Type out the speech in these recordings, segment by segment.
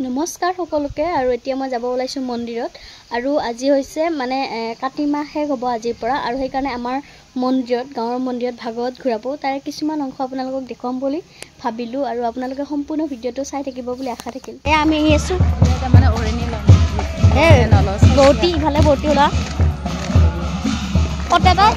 নমস্কাৰ সকলোকে আৰু এতিয়া মই যাব ওলাইছো মন্দিৰত আৰু আজি হৈছে মানে কাতি মাহ শেষ হ'ব আজিৰ পৰা আৰু সেই কাৰণে আমাৰ মন্দিৰত গাঁৱৰ মন্দিৰত ভাগৱত ঘূৰাব তাৰে কিছুমান অংশ আপোনালোকক দেখুৱাম বুলি ভাবিলো আৰু আপোনালোকে সম্পূৰ্ণ ভিডিঅটো চাই থাকিব বুলি আশা থাকিল আমি আহি আছো মানে ওৰেনি ললছ বৌটি ইফালে বৌটি ওলা কতে তাই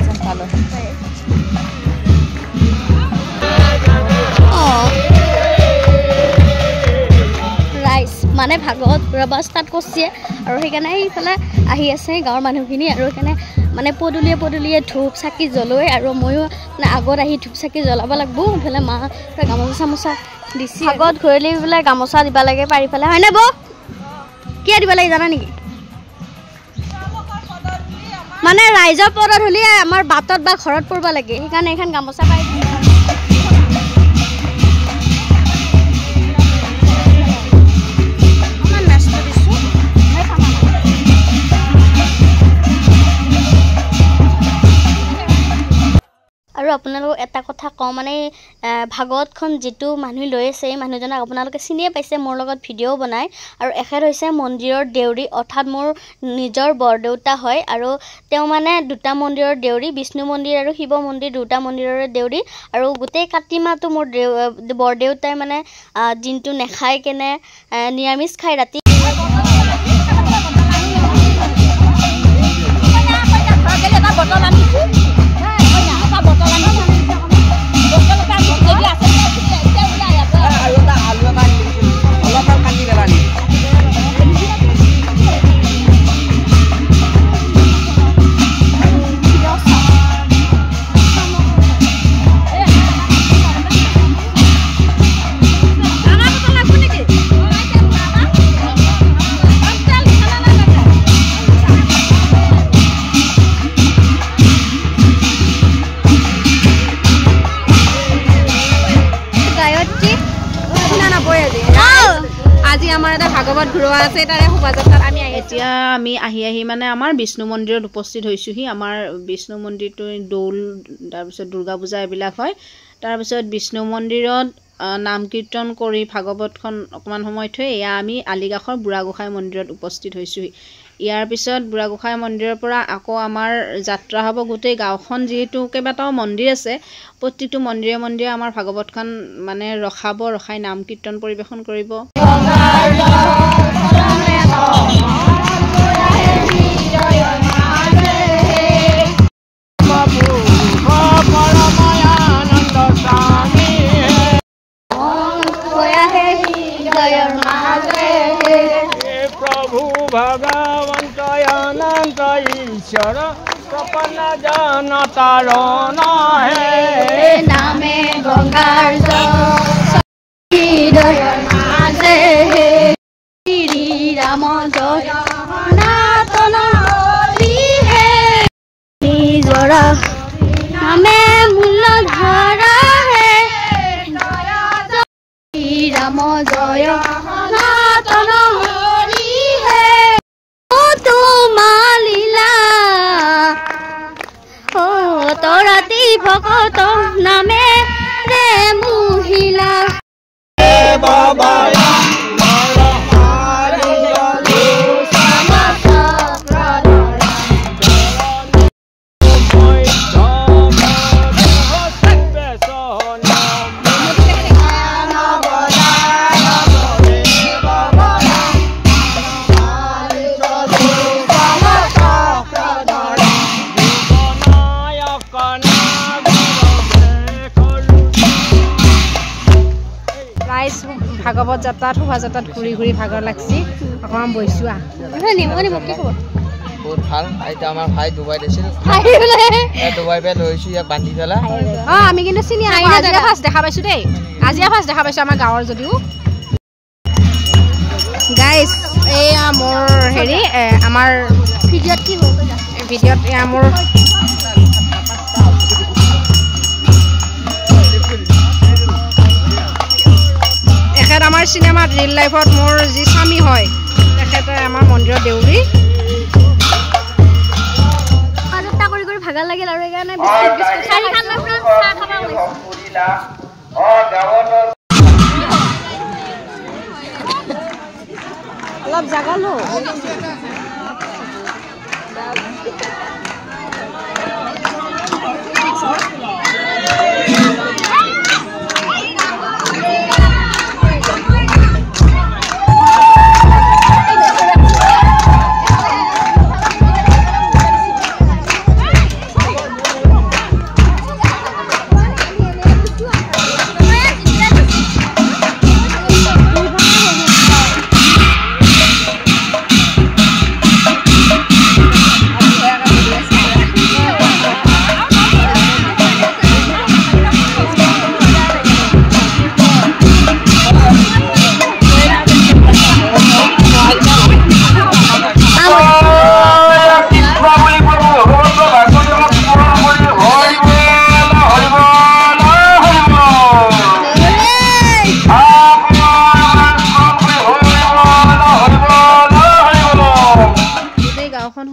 মানে ভাগৱত ঘূৰাব ষ্টাৰ্ট কৰিছে আৰু সেইকাৰণে এইফালে আহি আছে গাঁৱৰ মানুহখিনি আৰু সেইকাৰণে মানে পদূলিয়ে ধূপ চাকি জ্বলোৱে আৰু ময়ো মানে আগত আহি ধূপ চাকি জ্বলাব লাগিব ইফালে মা গামোচা চামোচা দিছে আগত ঘূৰিলে বোলে গামোচা দিব লাগে পাৰি পেলাই হয়নে বৌ কিয় দিব লাগে জানা নেকি মানে ৰাইজৰ পদত হ'লে আমাৰ বাটত বা ঘৰত পৰিব লাগে সেইকাৰণে এখন গামোচা পাৰি আৰু আপোনালোকক এটা কথা কওঁ মানে ভাগৱতখন যেটো মানুহ লৈ আছে এই মানুহজনক আপোনালোকে চিনিয়ে পাইছে মোৰ লগত ভিডিঅ' বনাই আৰু এখেত হৈছে মন্দিৰৰ দেউৰী অৰ্থাৎ মোৰ নিজৰ বৰদেউতা হয় আৰু তেওঁ মানে দুটা মন্দিৰৰ দেউৰী বিষ্ণু মন্দিৰ আৰু শিৱ মন্দিৰ দুটা মন্দিৰৰে দেউৰী আৰু গোটেই কাতি মাহটো মোৰ বৰদেউতাই মানে দিনটো নেখাই কেনে নিৰামিষ খাই ৰাতি ভাগৱত ঘূৰোৱা আছে তাৰে শোভাযাত্ৰাত আমি এতিয়া আমি আহি মানে আমাৰ বিষ্ণু মন্দিৰত উপস্থিত হৈছোহি আমাৰ বিষ্ণু মন্দিৰটো দৌল তাৰপিছত দুৰ্গা পূজা এইবিলাক হয় তাৰপিছত বিষ্ণু মন্দিৰত নাম কীৰ্তন কৰি ভাগৱতখন অকণমান সময় থৈ এয়া আমি আলিগাখৰ বুঢ়াগোসাঁই মন্দিৰত উপস্থিত হৈছোহি ইয়াৰ পিছত বুঢ়াগোসাঁই মন্দিৰৰ পৰা আকৌ আমাৰ যাত্ৰা হ'ব গোটেই গাঁওখন যিহেতু কেইবাটাও মন্দিৰ আছে প্ৰত্যেকটো মন্দিৰে আমাৰ ভাগৱতখন মানে ৰখাই নাম কীৰ্তন পৰিৱেশন কৰিব भगवंत अनंत ईश्वर सपन जन तारण है नामे गंगार श्री राम जय सनातन है निजर नामे मूलधारा है श्री राम जय सनातन भगत नामे रे मुहिला बाबा ভাগৱত যাত্ৰাত শোভাযাত্ৰাত ঘূৰি ভাগৰ লাগছি অকণমান বহিছোঁ বহুত ভাল এতিয়া আমাৰ ভাই ডুবাই দিছিল ডুবাই পে লৈছোঁ ইয়াক বান্ধি পেলাই আমি কিন্তু চিনি আজিয়ে ফাৰ্ষ্ট দেখা পাইছোঁ দেই আজিয়ে ফাৰ্ষ্ট দেখা পাইছোঁ আমাৰ গাঁৱৰ যদিও গাইজ এয়া মোৰ হেৰি আমাৰ ভিডিঅ'ত এয়া মোৰ আমাৰ চিনেমাত ৰিয়েল লাইফত মোৰ যি স্বামী হয় তেখেতে আমাৰ মন্দিৰৰ দেউৰী ভাগৰ লাগিল আৰু এইকাৰণে চাৰিখন লৈ চাহ খাব ওলাইছোঁ অলপ জাগা লো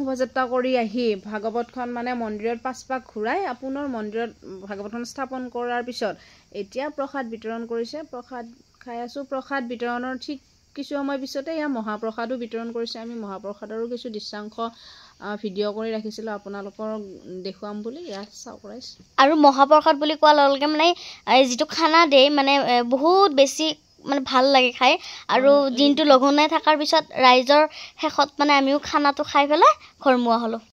শোভাযাত্ৰা কৰি আহি ভাগৱতখন মানে মন্দিৰত পাঁচপাক ঘূৰাই আপোনাৰ মন্দিৰত ভাগৱতখন স্থাপন কৰাৰ পিছত এতিয়া প্ৰসাদ বিতৰণ কৰিছে প্ৰসাদ খাই আছোঁ প্ৰসাদ বিতৰণৰ ঠিক কিছু সময় পিছতে ইয়াৰ মহাপ্ৰসাদো বিতৰণ কৰিছে আমি মহাপ্ৰসাদৰো কিছু দৃশ্যাংশ ভিডিঅ' কৰি ৰাখিছিলোঁ আপোনালোকৰ দেখুৱাম বুলি ইয়াত চাওক ৰাইজ আৰু মহাপ্ৰসাদ বুলি কোৱাৰ লগে লগে মানে যিটো খানা দিয়ে মানে বহুত বেছি মানে ভাল লাগে খাই আৰু দিনটো লঘোণে থকাৰ পিছত ৰাইজৰ শেষত মানে আমিও খানাটো খাই পেলাই ঘৰমুৱা হ'লোঁ